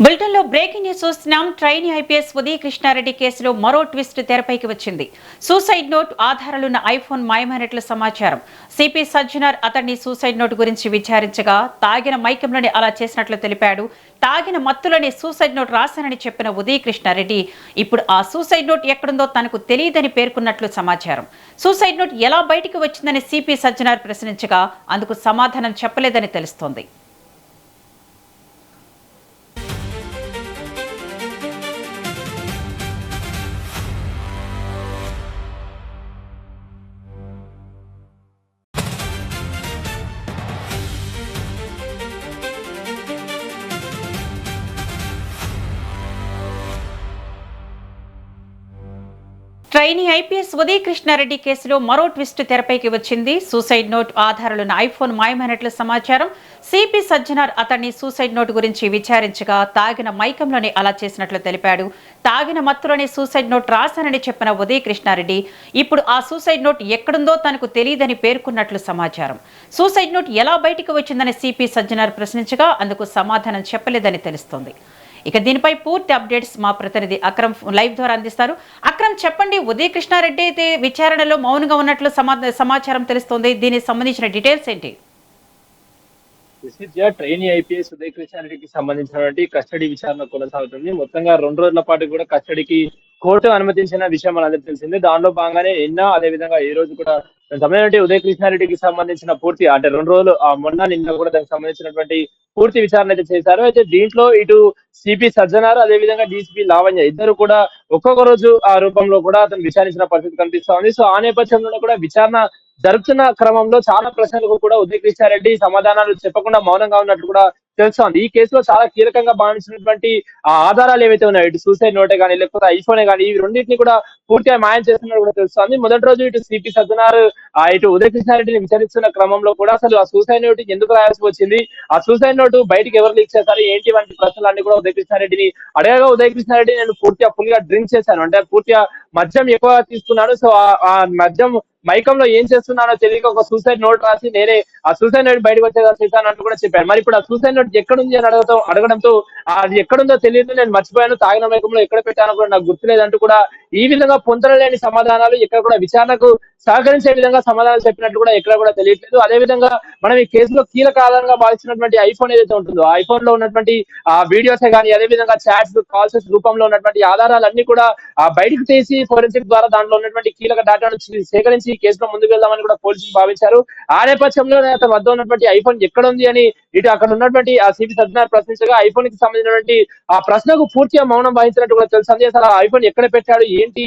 బులెటిన్లో breaking news చూస్తున్నాం. Trainee IPS Uday Krishna Reddy కేసులో మరో ట్విస్ట్ తెరపైకి వచ్చింది. సూసైడ్ నోట్ ఆధారాలున్న ఐఫోన్ మాయమైనట్లు సమాచారం. సిపి సజ్జనార్ అతన్ని సూసైడ్ నోట్ గురించి విచారించగా తాగిన మైకంలోనే అలా చేసినట్లు తెలిపాడు. తాగిన మత్తులోనే సూసైడ్ నోట్ రాశానని చెప్పిన ఉదయ్ కృష్ణారెడ్డి ఇప్పుడు ఆ సూసైడ్ నోట్ ఎక్కడుందో తనకు తెలియదని పేర్కొన్నట్లు సమాచారం. సూసైడ్ నోట్ ఎలా బయటికి వచ్చిందని సిపి సజ్జనార్ ప్రశ్నించగా అందుకు సమాధానం చెప్పలేదని తెలుస్తోంది. ట్రైనీ ఐపీఎస్ ఉదయ్ కృష్ణారెడ్డి కేసులో మరో ట్విస్ట్ తెరపైకి వచ్చింది. సూసైడ్ నోట్ ఆధారాలున్న ఐఫోన్ మాయమైనట్లు సమాచారం. సిపి సజ్జనార్ అతన్ని సూసైడ్ నోట్ గురించి విచారించగా తాగిన మైకంలోనే అలా చేసినట్లు తెలిపాడు. తాగిన మత్తులోనే సూసైడ్ నోట్ రాశానని చెప్పిన ఉదయ్ కృష్ణారెడ్డి ఇప్పుడు ఆ సూసైడ్ నోట్ ఎక్కడుందో తనకు తెలియదని పేర్కొన్నట్లు సమాచారం. సూసైడ్ నోట్ ఎలా బయటకు వచ్చిందని సిపి సజ్జనార్ ప్రశ్నించగా అందుకు సమాధానం చెప్పలేదని తెలుస్తోంది. ఇక దీనిపై పూర్తి అప్డేట్స్ మా ప్రతినిధి అక్రమ్ లైవ్ ద్వారా అందిస్తారు. అక్రమ్, చెప్పండి, ఉదయ్ కృష్ణారెడ్డి అయితే విచారణలో మౌనంగా ఉన్నట్లు సమాచారం తెలుస్తోంది. దీనికి సంబంధించిన డీటెయిల్స్ ఏంటి? ట్రైనీ ఐపీఎస్ ఉదయ్ కృష్ణారెడ్డికి సంబంధించినటువంటి కస్టడీ విచారణ కొనసాగుతుంది. మొత్తంగా 2 రోజుల పాటు కూడా కస్టడీకి కోర్టు అనుమతించిన విషయం మనందరికీ తెలిసిందే. దానిలో భాగంగానే అదే విధంగా ఈ రోజు కూడా సమయం ఉదయ్ కృష్ణారెడ్డికి సంబంధించిన పూర్తి 2 రోజులు మొన్న నిన్న కూడా దానికి సంబంధించినటువంటి పూర్తి విచారణ అయితే చేశారు. అయితే దీంట్లో ఇటు సిపి సజ్జనార్ అదే విధంగా డీసీపీ లావణ్య ఇద్దరు కూడా ఒక్కొక్క రోజు ఆ రూపంలో కూడా అతను విచారించిన పరిస్థితి కనిపిస్తా ఉంది. సో ఆ నేపథ్యంలో కూడా విచారణ జరుపుతున్న క్రమంలో చాలా ప్రశ్నలకు కూడా ఉదయ్ కృష్ణారెడ్డి సమాధానాలు చెప్పకుండా మౌనంగా ఉన్నట్లు కూడా తెలుస్తోంది. ఈ కేసులో చాలా కీలకంగా భావించినటువంటి ఆధారాలు ఏవైతే ఉన్నాయో, ఇటు సూసైడ్ నోటే కానీ లేకపోతే ఐఫోనే కానీ, ఈ రెండింటిని కూడా పూర్తిగా మాయం చేస్తున్నట్టు కూడా తెలుస్తోంది. మొదటి రోజు ఇటు సిపి సజ్జనార్ ఇటు ఉదయ్ కృష్ణారెడ్డిని విచారిస్తున్న క్రమంలో కూడా అసలు ఆ సూసైడ్ నోట్ ఎందుకు రాయాల్సి వచ్చింది, ఆ సూసైడ్ నోటు బయటికి ఎవరు లీక్ చేశారు, ఏంటి వంటి ప్రశ్నలన్నీ కూడా ఉదయ్ కృష్ణారెడ్డిని అడగగా ఉదయ్ కృష్ణారెడ్డి నేను పూర్తిగా ఫుల్ గా డ్రింక్ చేశాను, అంటే పూర్తిగా మద్యం ఎక్కువ తీసుకున్నాను, సో ఆ మద్యం మైకంలో ఏం చేస్తున్నానో తెలియక ఒక సూసైడ్ నోట్ రాసి నేనే ఆ సూసైడ్ నోట్ బయటకు వచ్చేదా చేశాను అంటూ కూడా చెప్పాను. మరి ఇప్పుడు ఆ సూసైడ్ నోట్ ఎక్కడుంది అని అడగడంతో అది ఎక్కడుందో తెలియదు, నేను మర్చిపోయాను, తాగిన మైకంలో ఎక్కడ పెట్టానో కూడా నాకు గుర్తులేదంటూ కూడా ఈ విధంగా పొందలేని సమాధానాలు, ఎక్కడ కూడా విచారణకు సహకరించే విధంగా సమాధానాలు చెప్పినట్టు కూడా ఎక్కడ కూడా తెలియట్లేదు. అదే విధంగా మనం ఈ కేసులో కీలక ఆధారంగా భావించినటువంటి ఐఫోన్ ఏదైతే ఉంటుందో, ఐఫోన్ లో ఉన్నటువంటి వీడియోసే కానీ అదే విధంగా చాట్స్ కాల్స్ రూపంలో ఉన్నటువంటి ఆధారాలన్నీ కూడా బయటకు తీసి ఫోరెన్సిక్ ద్వారా దాంట్లో ఉన్నటువంటి కీలక డేటాను సేకరించి ఈ కేసులో ముందుకు వెళ్దామని కూడా పోలీసులు భావించారు. ఆ నేపథ్యంలోనే అతని వద్ద ఉన్నటువంటి ఐఫోన్ ఎక్కడ ఉంది అని ఇటు అక్కడ ఉన్నటువంటి ఆ సిపి సజ్జనార్ ప్రశ్నించగా ఐఫోన్ కి సంబంధించినటువంటి ఆ ప్రశ్నకు పూర్తిగా మౌనం వహించినట్టు కూడా తెలుస్తుంది. అసలు ఆ ఐఫోన్ ఎక్కడ పెట్టాడు, ఏంటి,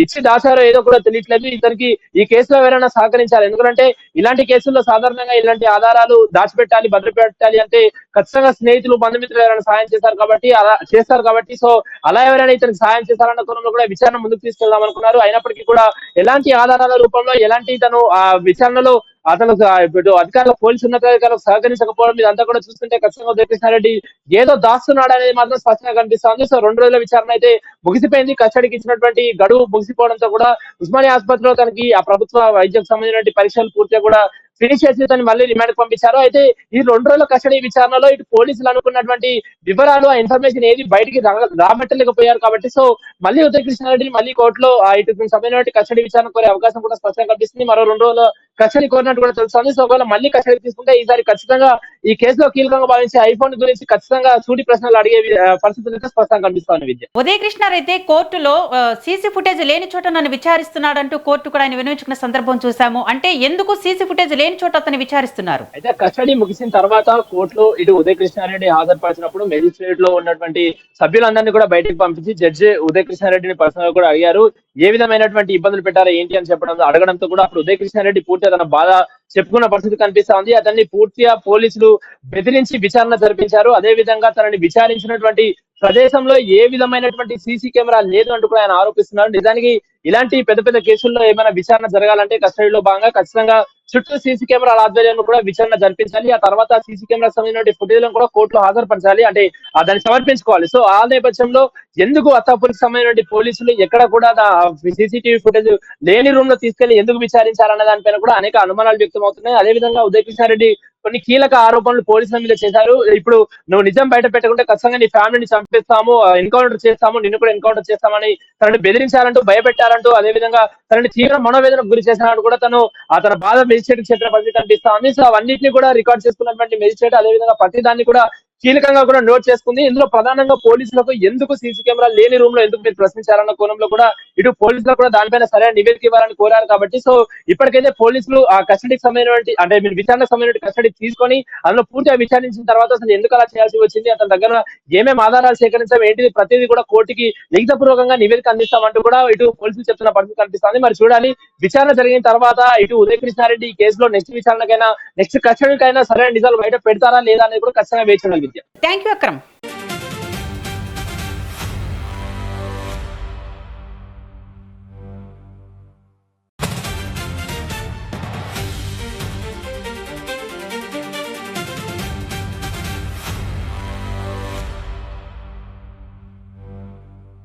ఇచ్చి దాచారో ఏదో కూడా తెలియట్లేదు. ఇతనికి ఈ కేసులో ఎవరైనా సహకరించాలి, ఎందుకంటే ఇలాంటి కేసుల్లో సాధారణంగా ఇలాంటి ఆధారాలు దాచిపెట్టాలి, భద్రపెట్టాలి అంటే ఖచ్చితంగా స్నేహితులు, బంధుమిత్రులు ఎవరైనా సాయం చేస్తారు కాబట్టి సో అలా ఎవరైనా ఇతనికి సాయం చేశారన్న కోణంలో కూడా విచారణ ముందుకు తీసుకెళ్దాం అనుకున్నారు. అయినప్పటికీ కూడా ఎలాంటి ఆధారాల రూపంలో ఎలాంటి తను ఆ విచారణలో అతను ఇప్పుడు అధికారులు, పోలీసు ఉన్నతాధికారులకు సహకరించకపోవడం ఇదంతా కూడా చూస్తుంటే ఖచ్చితంగా ఉదయ్ కృష్ణారెడ్డి ఏదో దాస్తున్నాడు అనేది మాత్రం స్పష్టంగా కనిపిస్తుంది. సో 2 రోజుల విచారణ అయితే ముగిసిపోయింది. కస్టడీకి ఇచ్చినటువంటి గడువు ముగిసిపోవడంతో కూడా ఉస్మానియా ఆసుపత్రిలో తనకి ఆ ప్రభుత్వ వైద్యకు సంబంధించిన పరీక్షలు పూర్తిగా కూడా ఫినిష్ చేసి తను మళ్ళీ రిమాండ్ పంపించారు. అయితే ఈ 2 రోజుల కస్టడీ విచారణలో ఇటు పోలీసులు అనుకున్నటువంటి వివరాలు, ఆ ఇన్ఫర్మేషన్ ఏది బయటికి రాబట్టలేకపోయారు కాబట్టి సో మళ్ళీ ఉదయ్ కృష్ణారెడ్డిని మళ్ళీ కోర్టులో ఇటు సంబంధించిన కస్టడీ విచారణ కోరే అవకాశం కూడా స్పష్టంగా కనిపిస్తుంది. మరో 2 రోజుల కస్టడీ కోరినట్టు కూడా తెలుస్తుంది. సో ఒకవేళ మళ్ళీ కస్టడీ తీసుకుంటే ఈసారి ఖచ్చితంగా ఈ కేసులో కీలకంగా భావించే ఐఫోన్ గురించి ఖచ్చితంగా సూటి ప్రశ్నలు అడిగే పరిస్థితులు అయితే స్పష్టంగా కనిపిస్తుంది. విద్య ఉదయ్ కృష్ణారెడ్డి కోర్టులో సీసీ ఫుటేజ్ లేని చోట నన్ను విచారిస్తున్నాడంటూ కోర్టు కూడా ఆయన వినియోగించుకున్న సందర్భం చూసాము. అంటే ఎందుకు సీసీ ఫుటేజ్ లేని చోట అతన్ని విచారిస్తున్నారు? అయితే కస్టడీ ముగిసిన తర్వాత కోర్టులో ఇటు ఉదయ్ కృష్ణారెడ్డి హాజరుపరిచినప్పుడు మెజిస్ట్రేట్ లో ఉన్నటువంటి సభ్యులందరినీ కూడా బయటకు పంపించి జడ్జి ఉదయ్ కృష్ణారెడ్డిని పర్సనల్ కూడా అడిగారు. ఏ విధమైనటువంటి ఇబ్బందులు పెట్టారో ఏంటి అని అడగడంతో కూడా అప్పుడు ఉదయ్ కృష్ణారెడ్డి పూర్తిగా తన బాధ చెప్పుకున్న పరిస్థితి కనిపిస్తా ఉంది. అతన్ని పూర్తిగా పోలీసులు బెదిరించి విచారణ జరిపించారు. అదే విధంగా తనని విచారించినటువంటి ప్రదేశంలో ఏ విధమైనటువంటి సీసీ కెమెరా లేదు అంటూ కూడా ఆయన ఆరోపిస్తున్నారు. నిజానికి ఇలాంటి పెద్ద పెద్ద కేసుల్లో ఏమైనా విచారణ జరగాలంటే కస్టడీలో భాగంగా ఖచ్చితంగా చుట్టూ సీసీ కెమెరాల ఆధ్వర్యంలో కూడా విచారణ జరిపించాలి. ఆ తర్వాత సీసీ కెమెరా సంబంధించిన ఫుటేజ్లను కూడా కోర్టులో హాజరుపరచాలి, అంటే దాన్ని సమర్పించుకోవాలి. సో ఆ నేపథ్యంలో ఎందుకు అత్తాపూర్కి సంబంధించిన పోలీసులు ఎక్కడ కూడా సీసీటీవీ ఫుటేజ్ లేని రూమ్ లో తీసుకెళ్లి ఎందుకు విచారించాలన్న దానిపైన కూడా అనేక అనుమానాలు వ్యక్తం అవుతున్నాయి. అదేవిధంగా ఉదయ్ కృష్ణారెడ్డి కొన్ని కీలక ఆరోపణలు పోలీసుల మీద చేశారు. ఇప్పుడు నువ్వు నిజం బయట పెట్టకుంటే ఖచ్చితంగా నీ ఫ్యామిలీని చంపేస్తాము, ఎన్కౌంటర్ చేస్తాము, నిన్ను కూడా ఎన్కౌంటర్ చేస్తామని తనని బెదిరించారంటూ, భయపెట్టారంటూ, అదేవిధంగా తనని తీవ్ర మనోవేదనకు గురి చేశారంటూ కూడా తన బాధ మెజిస్ట్రేట్ చెప్పిన పరిస్థితి కనిపిస్తా ఉంది. సో అవన్నింటినీ కూడా రికార్డ్ చేసుకున్నటువంటి మెజిస్ట్రేట్ అదేవిధంగా ప్రతి దాన్ని కూడా కీలకంగా కూడా నోట్ చేసుకుంది. ఇందులో ప్రధానంగా పోలీసులకు ఎందుకు సీసీ కెమెరా లేని రూమ్ లో ఎందుకు మీరు ప్రశ్నించారన్న కోణంలో కూడా ఇటు పోలీసులకు కూడా దానిపైన సరైన నివేదిక ఇవ్వాలని కోరారు. కాబట్టి సో ఇప్పటికైతే పోలీసులు ఆ కస్టడీకి సంబంధించిన అంటే మీరు విచారణకు సంబంధించిన కస్టడీ తీసుకొని అందులో పూర్తిగా విచారించిన తర్వాత అసలు ఎందుకు అలా చేయాల్సి వచ్చింది, అతని దగ్గర ఏమేమి ఆధారాలు సేకరించడం ఏంటిది ప్రతిదీ కూడా కోర్టుకి లిఖితపూర్వకంగా నివేదిక అందిస్తామంటూ కూడా ఇటు పోలీసులు చెప్తున్న పరిస్థితి కనిపిస్తుంది. మరి చూడాలి విచారణ జరిగిన తర్వాత ఇటు ఉదయ కృష్ణారెడ్డి ఈ కేసులో నెక్స్ట్ విచారణకైనా నెక్స్ట్ కస్టడీకైనా సరైన నిజాలు బయట పెడతారా లేదా అనేది కూడా ఖచ్చితంగా వేచి ఉండాలి. Thank you Akram.